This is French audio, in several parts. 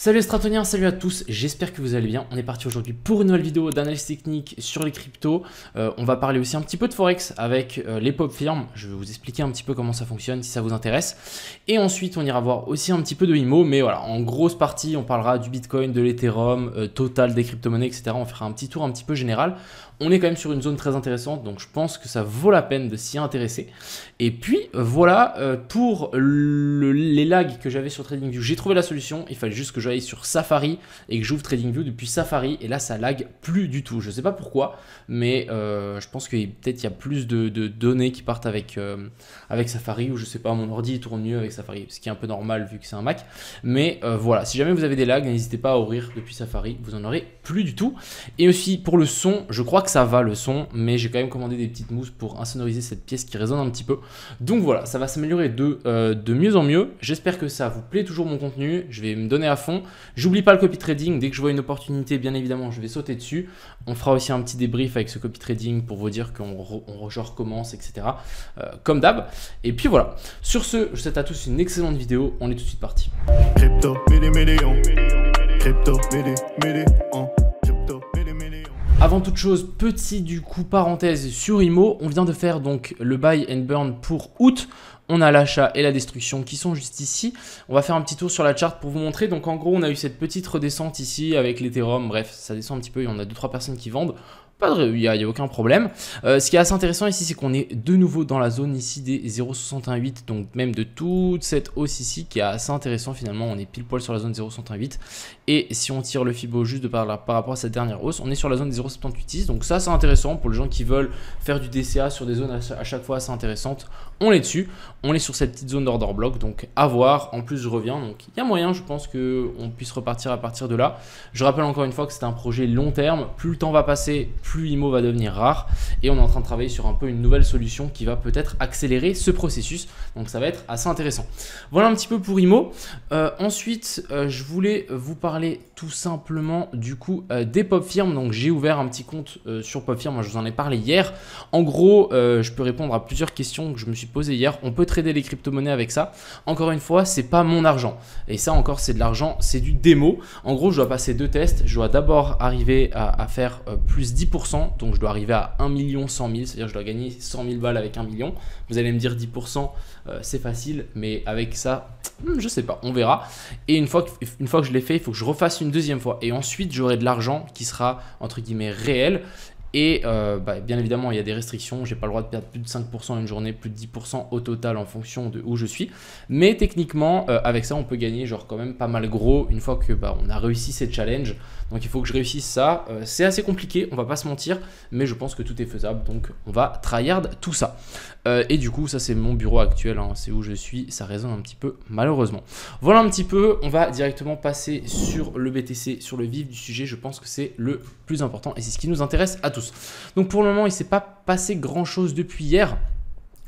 Salut les stratoniens, salut à tous, j'espère que vous allez bien. On est parti aujourd'hui pour une nouvelle vidéo d'analyse technique sur les cryptos. On va parler aussi un petit peu de Forex avec les pop firms. Je vais vous expliquer un petit peu comment ça fonctionne si ça vous intéresse. Et ensuite, on ira voir aussi un petit peu de IMO. Mais voilà, en grosse partie, on parlera du Bitcoin, de l'Ethereum, total des crypto-monnaies, etc. On fera un petit tour un petit peu général. On est quand même sur une zone très intéressante, donc je pense que ça vaut la peine de s'y intéresser. Et puis voilà, pour les lags que j'avais sur TradingView, j'ai trouvé la solution. Il fallait juste que j'aille sur Safari et que j'ouvre TradingView depuis Safari. Et là, ça lag plus du tout. Je ne sais pas pourquoi, mais je pense que peut-être il y a plus de données qui partent avec Safari, ou je sais pas, mon ordi tourne mieux avec Safari, ce qui est un peu normal vu que c'est un Mac. Mais voilà, si jamais vous avez des lags, n'hésitez pas à ouvrir depuis Safari, vous en aurez plus du tout. Et aussi pour le son, je crois que ça va le son, mais j'ai quand même commandé des petites mousses pour insonoriser cette pièce qui résonne un petit peu. Donc voilà, ça va s'améliorer de mieux en mieux. J'espère que ça vous plaît toujours mon contenu. Je vais me donner à fond. J'oublie pas le copy trading. Dès que je vois une opportunité, bien évidemment, je vais sauter dessus. On fera aussi un petit débrief avec ce copy trading pour vous dire qu'on recommence, etc. Comme d'hab. Et puis voilà. Sur ce, je vous souhaite à tous une excellente vidéo. On est tout de suite parti. Crypto, million. Crypto, million. Avant toute chose, petit du coup parenthèse sur IMO, on vient de faire donc le buy and burn pour août. On a l'achat et la destruction qui sont juste ici. On va faire un petit tour sur la charte pour vous montrer. Donc en gros, on a eu cette petite redescente ici avec l'Ethereum. Bref, ça descend un petit peu et on a 2-3 personnes qui vendent. Il n'y a aucun problème. Ce qui est assez intéressant ici, c'est qu'on est de nouveau dans la zone ici des 0,68, donc même de toute cette hausse ici qui est assez intéressant finalement. On est pile poil sur la zone 0,68. Et si on tire le Fibo juste par rapport à cette dernière hausse, on est sur la zone des 0,786. Donc ça, c'est intéressant pour les gens qui veulent faire du DCA sur des zones à chaque fois assez intéressantes. On est dessus. On est sur cette petite zone d'order block, donc à voir. En plus, je reviens. Donc il y a moyen, je pense, qu'on puisse repartir à partir de là. Je rappelle encore une fois que c'est un projet long terme. Plus le temps va passer, plus IMO va devenir rare, et on est en train de travailler sur un peu une nouvelle solution qui va peut-être accélérer ce processus, donc ça va être assez intéressant. Voilà un petit peu pour IMO. Ensuite, je voulais vous parler tout simplement du coup des pop firms. Donc j'ai ouvert un petit compte sur pop firm, moi je vous en ai parlé hier. En gros, je peux répondre à plusieurs questions que je me suis posées hier. On peut trader les crypto-monnaies avec ça. Encore une fois, c'est pas mon argent, et ça encore c'est de l'argent, c'est du démo. En gros, je dois passer deux tests. Je dois d'abord arriver à faire plus 10%. Donc je dois arriver à 1 100 000, c'est-à-dire je dois gagner 100 000 balles avec 1 million. Vous allez me dire 10%, c'est facile, mais avec ça, je sais pas, on verra. Et une fois que je l'ai fait, il faut que je refasse une deuxième fois. Et ensuite, j'aurai de l'argent qui sera, entre guillemets, réel. Et bien évidemment, il y a des restrictions. Je n'ai pas le droit de perdre plus de 5% une journée, plus de 10% au total en fonction de où je suis. Mais techniquement, avec ça, on peut gagner genre quand même pas mal gros une fois que on a réussi ces challenges. Donc il faut que je réussisse ça. C'est assez compliqué, on va pas se mentir, mais je pense que tout est faisable. Donc on va tryhard tout ça. Et du coup, ça c'est mon bureau actuel, hein, c'est où je suis. Ça résonne un petit peu malheureusement. Voilà un petit peu. On va directement passer sur le BTC, sur le vif du sujet. Je pense que c'est le plus important et c'est ce qui nous intéresse à tous. Donc pour le moment, il ne s'est pas passé grand chose depuis hier.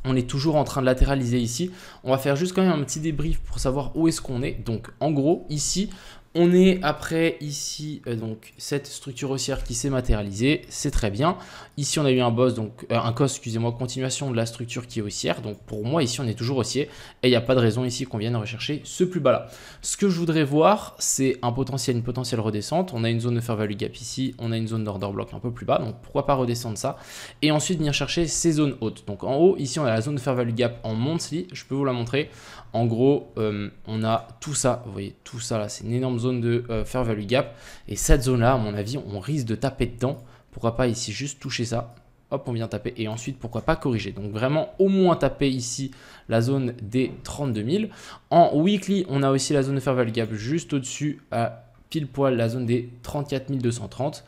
On est toujours en train de latéraliser ici. On va faire juste quand même un petit débrief pour savoir où est-ce qu'on est. Donc en gros, ici, on est après ici donc cette structure haussière qui s'est matérialisée, c'est très bien. Ici on a eu un boss, donc un cos, excusez-moi, continuation de la structure qui est haussière. Donc pour moi ici on est toujours haussier et il n'y a pas de raison ici qu'on vienne rechercher ce plus bas là. Ce que je voudrais voir, c'est une potentielle redescente. On a une zone de fair value gap ici, on a une zone d'order block un peu plus bas, donc pourquoi pas redescendre ça et ensuite venir chercher ces zones hautes. Donc en haut ici on a la zone de fair value gap en monthly, je peux vous la montrer. En gros, on a tout ça, vous voyez, tout ça là, c'est une énorme zone de fair value gap. Et cette zone-là, à mon avis, on risque de taper dedans. Pourquoi pas ici juste toucher ça. Hop, on vient taper. Et ensuite, pourquoi pas corriger. Donc vraiment, au moins taper ici la zone des 32 000. En weekly, on a aussi la zone de fair value gap juste au-dessus, à pile poil la zone des 34 230.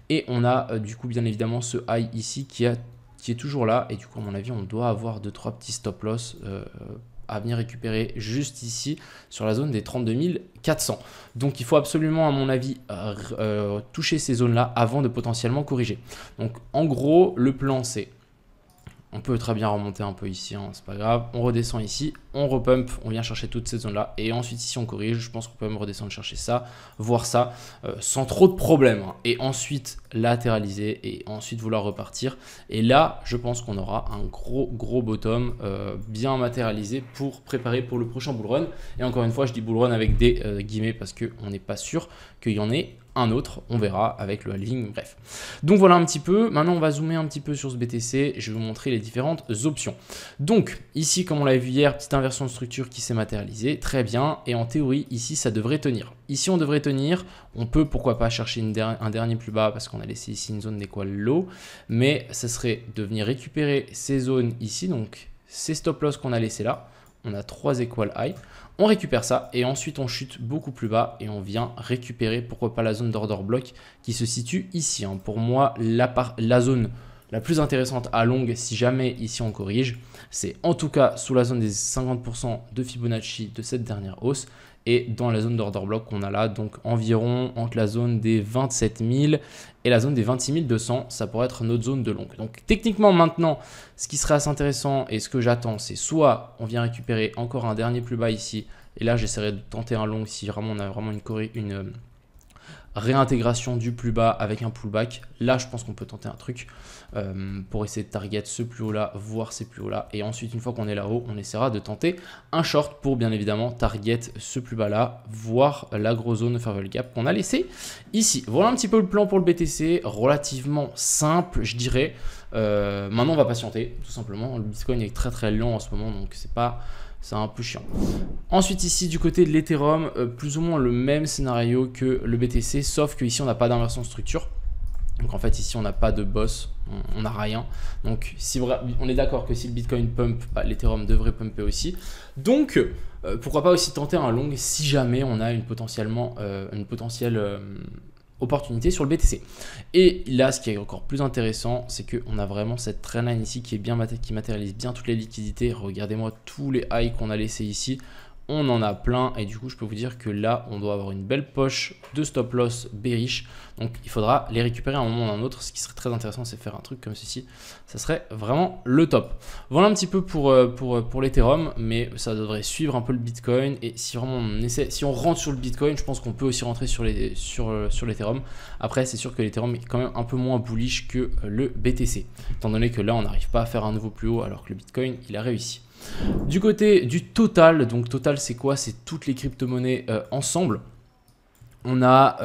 Et on a du coup, bien évidemment, ce high ici qui est toujours là. Et du coup, à mon avis, on doit avoir 2-3 petits stop loss à venir récupérer juste ici sur la zone des 32 400. Donc il faut absolument à mon avis toucher ces zones là avant de potentiellement corriger. Donc en gros le plan c'est On peut très bien remonter un peu ici, hein, c'est pas grave. On redescend ici, on repump, on vient chercher toute cette zone-là. Et ensuite, ici, on corrige. Je pense qu'on peut même redescendre chercher ça, voir ça, sans trop de problèmes. Hein. Et ensuite, latéraliser et ensuite vouloir repartir. Et là, je pense qu'on aura un gros bottom bien matérialisé pour préparer pour le prochain bull run. Et encore une fois, je dis bull run avec des guillemets parce qu'on n'est pas sûr qu'il y en ait un autre, on verra avec le halving, bref. Donc voilà un petit peu, maintenant on va zoomer un petit peu sur ce BTC, je vais vous montrer les différentes options. Donc ici, comme on l'a vu hier, petite inversion de structure qui s'est matérialisée, très bien, et en théorie, ici ça devrait tenir. Ici on devrait tenir, on peut pourquoi pas chercher un dernier plus bas parce qu'on a laissé ici une zone d'équal low, mais ça serait de venir récupérer ces zones ici, donc ces stop loss qu'on a laissé là, on a 3 equal high. On récupère ça et ensuite on chute beaucoup plus bas et on vient récupérer pourquoi pas la zone d'order block qui se situe ici. Hein. Pour moi, la zone la plus intéressante à longue, si jamais ici on corrige, c'est en tout cas sous la zone des 50% de Fibonacci de cette dernière hausse et dans la zone d'order block qu'on a là, donc environ entre la zone des 27 000 et la zone des 26 200, ça pourrait être notre zone de longue. Donc techniquement maintenant, ce qui serait assez intéressant et ce que j'attends, c'est soit on vient récupérer encore un dernier plus bas ici, et là j'essaierai de tenter un long si vraiment on a vraiment une réintégration du plus bas avec un pullback. Là, je pense qu'on peut tenter un truc pour essayer de target ce plus haut là, voir ces plus hauts là. Et ensuite, une fois qu'on est là-haut, on essaiera de tenter un short pour bien évidemment target ce plus bas là, voir la grosse zone de fair value gap qu'on a laissé ici. Voilà un petit peu le plan pour le BTC, relativement simple, je dirais. Maintenant, on va patienter, tout simplement. Le Bitcoin est très lent en ce moment, donc c'est un peu chiant. Ensuite ici du côté de l'Ethereum, plus ou moins le même scénario que le BTC, sauf qu'ici on n'a pas d'inversion de structure. Donc en fait ici on n'a pas de boss, on n'a rien. Donc si on est d'accord que si le Bitcoin pump, bah, l'Ethereum devrait pumper aussi. Donc pourquoi pas aussi tenter un long si jamais on a une potentielle opportunité sur le BTC. Et là, ce qui est encore plus intéressant, c'est qu'on a vraiment cette trendline ici qui matérialise bien toutes les liquidités. Regardez-moi tous les highs qu'on a laissés ici. On en a plein et du coup, je peux vous dire que là, on doit avoir une belle poche de stop loss bearish. Donc, il faudra les récupérer à un moment ou à un autre. Ce qui serait très intéressant, c'est faire un truc comme ceci. Ça serait vraiment le top. Voilà un petit peu pour l'Ethereum, mais ça devrait suivre un peu le Bitcoin. Et si vraiment si on rentre sur le Bitcoin, je pense qu'on peut aussi rentrer sur l'Ethereum. Après, c'est sûr que l'Ethereum est quand même un peu moins bullish que le BTC, étant donné que là, on n'arrive pas à faire un nouveau plus haut alors que le Bitcoin, il a réussi. Du côté du total, donc total c'est quoi? C'est toutes les crypto-monnaies ensemble. On a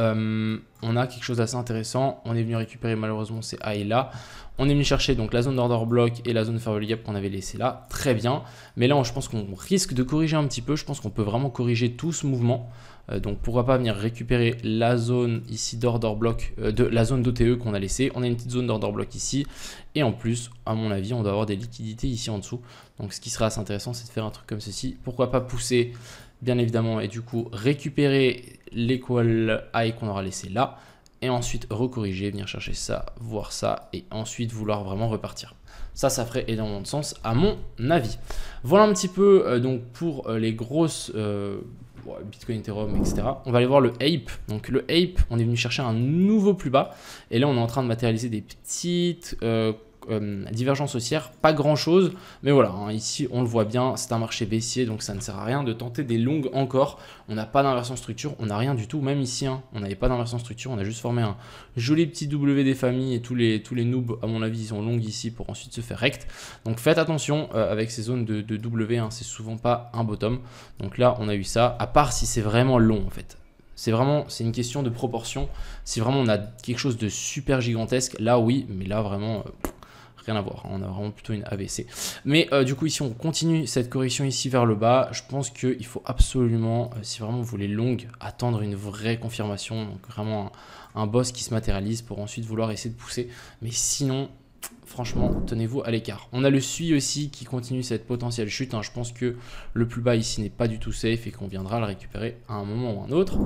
quelque chose d'assez intéressant. On est venu récupérer malheureusement ces highs là. On est venu chercher donc la zone d'order block et la zone de fair value gap qu'on avait laissé là. Très bien. Mais là, je pense qu'on risque de corriger un petit peu. Je pense qu'on peut vraiment corriger tout ce mouvement. Donc pourquoi pas venir récupérer la zone ici d'order block, la zone d'OTE qu'on a laissée. On a une petite zone d'order block ici. Et en plus, à mon avis, on doit avoir des liquidités ici en dessous. Donc ce qui serait assez intéressant, c'est de faire un truc comme ceci. Pourquoi pas pousser, bien évidemment, et du coup récupérer l'equal high qu'on aura laissé là. Et ensuite recorriger, venir chercher ça, voir ça, et ensuite vouloir vraiment repartir. Ça ferait énormément de sens à mon avis. Voilà un petit peu donc pour les grosses Bitcoin, Ethereum, etc. On va aller voir le Ape. Donc le Ape, on est venu chercher un nouveau plus bas. Et là, on est en train de matérialiser des petites divergences haussières. Pas grand chose. Mais voilà, hein, ici, on le voit bien. C'est un marché baissier, donc ça ne sert à rien de tenter des longues encore. On n'a pas d'inversion structure. On n'a rien du tout. Même ici, hein, on n'avait pas d'inversion structure. On a juste formé un joli petit W des familles. Et tous les noobs, à mon avis, ils sont longues ici pour ensuite se faire rect. Donc faites attention avec ces zones de W. Hein, c'est souvent pas un bottom. Donc là, on a eu ça. À part si c'est vraiment long, en fait. C'est une question de proportion. Si vraiment on a quelque chose de super gigantesque, là oui, mais là vraiment rien à voir. On a vraiment plutôt une AVC. Mais du coup ici on continue cette correction ici vers le bas. Je pense qu'il faut absolument, si vraiment vous voulez longue, attendre une vraie confirmation. Donc vraiment un boss qui se matérialise pour ensuite vouloir essayer de pousser. Mais sinon, franchement, tenez-vous à l'écart. On a le SUI aussi qui continue cette potentielle chute. Hein. Je pense que le plus bas ici n'est pas du tout safe et qu'on viendra le récupérer à un moment ou un autre.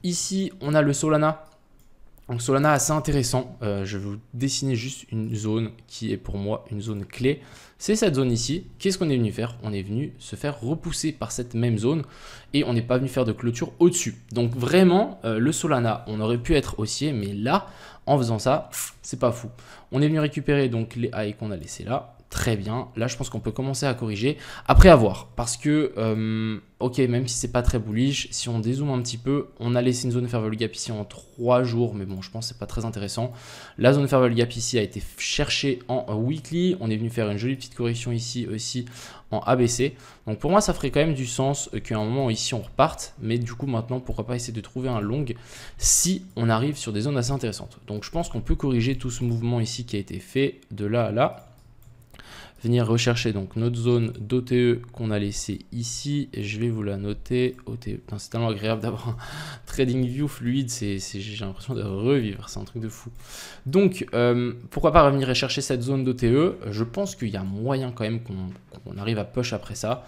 Ici, on a le Solana. Donc Solana assez intéressant. Je vais vous dessiner juste une zone qui est pour moi une zone clé. C'est cette zone ici. Qu'est-ce qu'on est venu faire? On est venu se faire repousser par cette même zone et on n'est pas venu faire de clôture au-dessus. Donc vraiment, le Solana, on aurait pu être haussier, mais là, en faisant ça, c'est pas fou. On est venu récupérer donc les highs qu'on a laissés là. très bien. Là, je pense qu'on peut commencer à corriger. Après, à voir. Parce que, ok, même si c'est pas très bullish, si on dézoome un petit peu, on a laissé une zone de fair value gap ici en 3 jours. Mais bon, je pense que c'est pas très intéressant. La zone de fair value gap ici a été cherchée en weekly. On est venu faire une jolie petite correction ici aussi en ABC. Donc pour moi, ça ferait quand même du sens qu'à un moment ici, on reparte. Mais du coup, maintenant, pourquoi pas essayer de trouver un long si on arrive sur des zones assez intéressantes. Donc je pense qu'on peut corriger tout ce mouvement ici qui a été fait de là à là. Venir rechercher donc notre zone d'OTE qu'on a laissé ici. Et je vais vous la noter. OTE, c'est tellement agréable d'avoir un trading view fluide. J'ai l'impression de revivre. C'est un truc de fou. Donc, pourquoi pas revenir rechercher cette zone d'OTE. Je pense qu'il y a moyen quand même qu'on arrive à push après ça.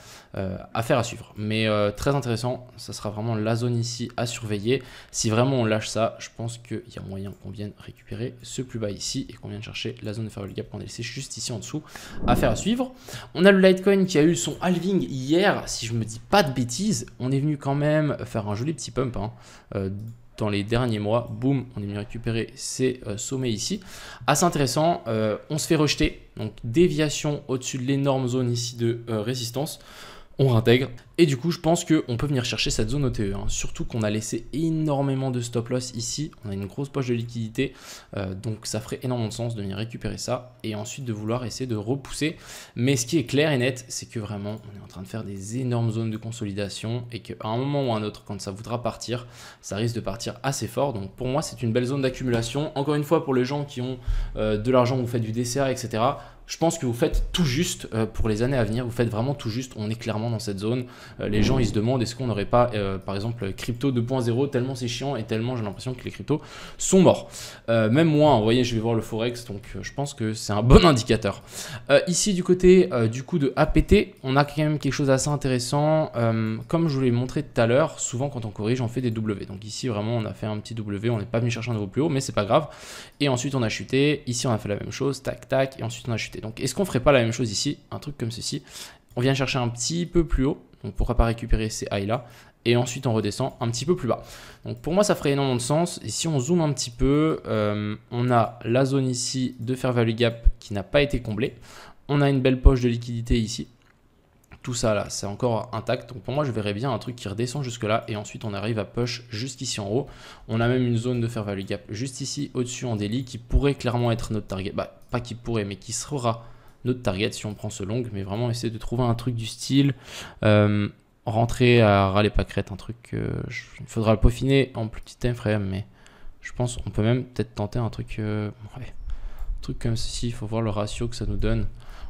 Affaire à suivre. Mais très intéressant. Ça sera vraiment la zone ici à surveiller. Si vraiment on lâche ça, je pense qu'il y a moyen qu'on vienne récupérer ce plus bas ici. Et qu'on vienne chercher la zone de fair value gap qu'on a laissé juste ici en dessous. Affaire à suivre. On a le Litecoin qui a eu son halving hier, si je me dis pas de bêtises. On est venu quand même faire un joli petit pump dans les derniers mois. Boum, on est venu récupérer ces sommets ici. Assez intéressant, on se fait rejeter. Donc déviation au-dessus de l'énorme zone ici de résistance. On réintègre. Et du coup, je pense qu'on peut venir chercher cette zone OTE. Surtout qu'on a laissé énormément de stop loss ici. On a une grosse poche de liquidité. Donc, ça ferait énormément de sens de venir récupérer ça. Et ensuite, de vouloir essayer de repousser. Mais ce qui est clair et net, c'est que vraiment, on est en train de faire des énormes zones de consolidation. Et qu'à un moment ou à un autre, quand ça voudra partir, ça risque de partir assez fort. Donc, pour moi, c'est une belle zone d'accumulation. Encore une fois, pour les gens qui ont de l'argent, vous faites du DCA, etc. Je pense que vous faites tout juste pour les années à venir. Vous faites vraiment tout juste. On est clairement dans cette zone. Les gens, ils se demandent est-ce qu'on n'aurait pas, par exemple, crypto 2.0 tellement c'est chiant et tellement j'ai l'impression que les cryptos sont morts. Même moi, vous voyez, je vais voir le Forex. Donc, je pense que c'est un bon indicateur. Ici, du côté du coup de APT, on a quand même quelque chose d'assez intéressant. Comme je vous l'ai montré tout à l'heure, souvent quand on corrige, on fait des W. Donc ici, vraiment, on a fait un petit W. On n'est pas venu chercher un nouveau plus haut, mais c'est pas grave. Et ensuite, on a chuté. Ici, on a fait la même chose. Tac, tac. Et ensuite, on a chuté. Donc, est-ce qu'on ferait pas la même chose ici? Un truc comme ceci. On vient chercher un petit peu plus haut. Donc, pourquoi pas récupérer ces highs là. Et ensuite, on redescend un petit peu plus bas. Donc, pour moi, ça ferait énormément de sens. Et si on zoome un petit peu, on a la zone ici de fair value gap qui n'a pas été comblée. On a une belle poche de liquidité ici. Tout ça là, c'est encore intact. Donc pour moi, je verrais bien un truc qui redescend jusque là. Et ensuite, on arrive à push jusqu'ici en haut. On a même une zone de fair value gap juste ici au-dessus en daily qui pourrait clairement être notre target. Bah, pas qui pourrait, mais qui sera notre target si on prend ce long. Mais vraiment, essayer de trouver un truc du style rentrer à ras les pâquerettes. Un truc, il faudra le peaufiner en plus petit time frame. Mais je pense qu'on peut même peut-être tenter un truc, un truc comme ceci. Il faut voir le ratio que ça nous donne.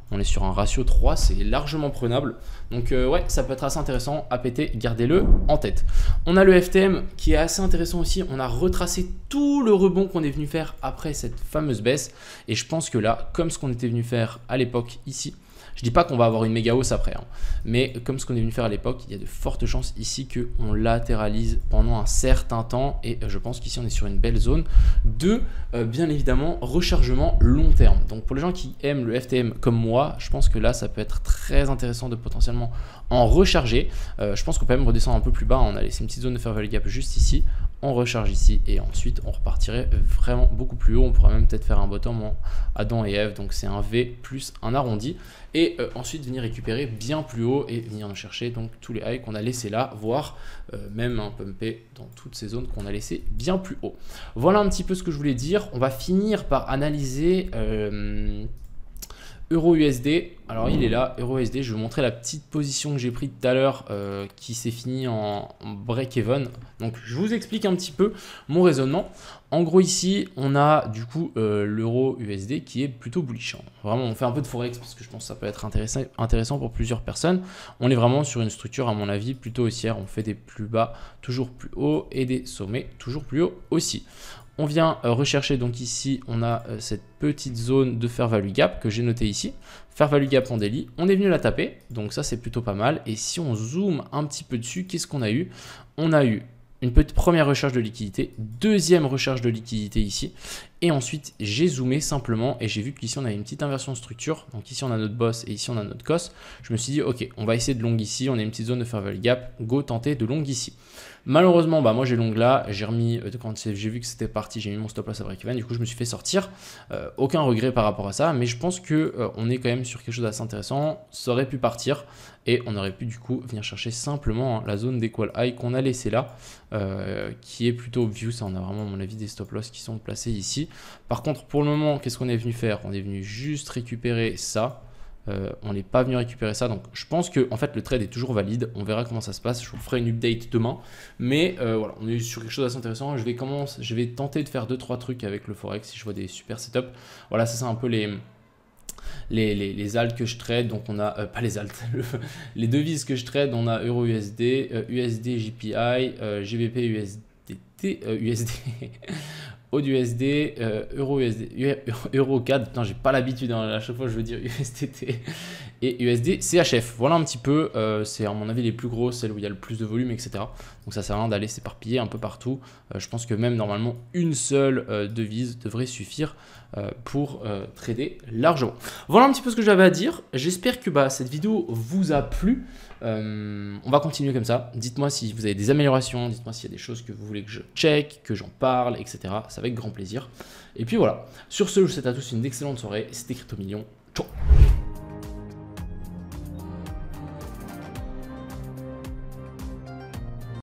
On est sur un ratio 3, c'est largement prenable. Donc ouais, ça peut être assez intéressant à péter, gardez-le en tête. On a le FTM qui est assez intéressant aussi. On a retracé tout le rebond qu'on est venu faire après cette fameuse baisse. Et je pense que là, comme ce qu'on était venu faire à l'époque ici, je dis pas qu'on va avoir une méga hausse après, mais comme ce qu'on est venu faire à l'époque, il y a de fortes chances ici qu'on latéralise pendant un certain temps. Et je pense qu'ici, on est sur une belle zone de, bien évidemment, rechargement long terme. Donc pour les gens qui aiment le FTM comme moi, je pense que là, ça peut être très intéressant de potentiellement en recharger. Je pense qu'on peut même redescendre un peu plus bas. On a laissé une petite zone de fair value gap juste ici. On recharge ici et ensuite on repartirait vraiment beaucoup plus haut. On pourrait même peut-être faire un bottom en Adam et Ève. Donc c'est un V plus un arrondi. Et ensuite venir récupérer bien plus haut et venir nous chercher donc tous les highs qu'on a laissés là, voire même un pumper dans toutes ces zones qu'on a laissées bien plus haut. Voilà un petit peu ce que je voulais dire. On va finir par analyser Euro-USD, alors il est là, Euro-USD, je vais vous montrer la petite position que j'ai prise tout à l'heure qui s'est finie en break-even. Donc je vous explique un petit peu mon raisonnement. En gros ici, on a du coup l'Euro-USD qui est plutôt bullish. Vraiment, on fait un peu de Forex parce que je pense que ça peut être intéressant pour plusieurs personnes. On est vraiment sur une structure à mon avis plutôt haussière. On fait des plus bas toujours plus haut et des sommets toujours plus haut aussi. On vient rechercher donc ici, on a cette petite zone de fair value gap que j'ai notée ici. Fair value gap en daily, on est venu la taper, donc ça c'est plutôt pas mal. Et si on zoome un petit peu dessus, qu'est-ce qu'on a eu? On a eu une petite première recherche de liquidité, deuxième recherche de liquidité ici. Et ensuite, j'ai zoomé simplement et j'ai vu qu'ici on a une petite inversion de structure. Donc ici on a notre boss et ici on a notre cos. Je me suis dit ok, on va essayer de long ici, on a une petite zone de fair value gap, go tenter de long ici. Malheureusement, bah moi j'ai long là, j'ai remis, quand j'ai vu que c'était parti, j'ai mis mon stop loss à break-even, du coup je me suis fait sortir. Aucun regret par rapport à ça, mais je pense que on est quand même sur quelque chose d'assez intéressant. Ça aurait pu partir et on aurait pu du coup venir chercher simplement la zone d'équal high qu'on a laissé là, qui est plutôt obvious. Ça, on a vraiment à mon avis des stop loss qui sont placés ici. Par contre, pour le moment, qu'est-ce qu'on est venu faire? On est venu juste récupérer ça. On n'est pas venu récupérer ça, donc je pense que en fait le trade est toujours valide. On verra comment ça se passe. Je vous ferai une update demain, mais voilà, on est sur quelque chose d'assez intéressant. Je vais tenter de faire 2-3 trucs avec le forex si je vois des super setups. Voilà, ça c'est un peu les alts que je trade. Donc on a pas les alts, les devises que je trade. On a euro USD, USD JPI, GBP USDT, USD. AUD-USD, Euro-USD, Euro-CAD, putain j'ai pas l'habitude, hein, à chaque fois je veux dire USDT et USD, CHF, voilà un petit peu, c'est à mon avis les plus grosses, celles où il y a le plus de volume, etc. Donc ça sert à rien d'aller s'éparpiller un peu partout, je pense que même normalement une seule devise devrait suffire pour trader largement. Voilà un petit peu ce que j'avais à dire, j'espère que cette vidéo vous a plu. On va continuer comme ça. Dites-moi si vous avez des améliorations, dites-moi s'il y a des choses que vous voulez que je check, que j'en parle, etc. C'est avec grand plaisir. Et puis voilà. Sur ce, je vous souhaite à tous une excellente soirée. C'était Crypto Millions. Ciao.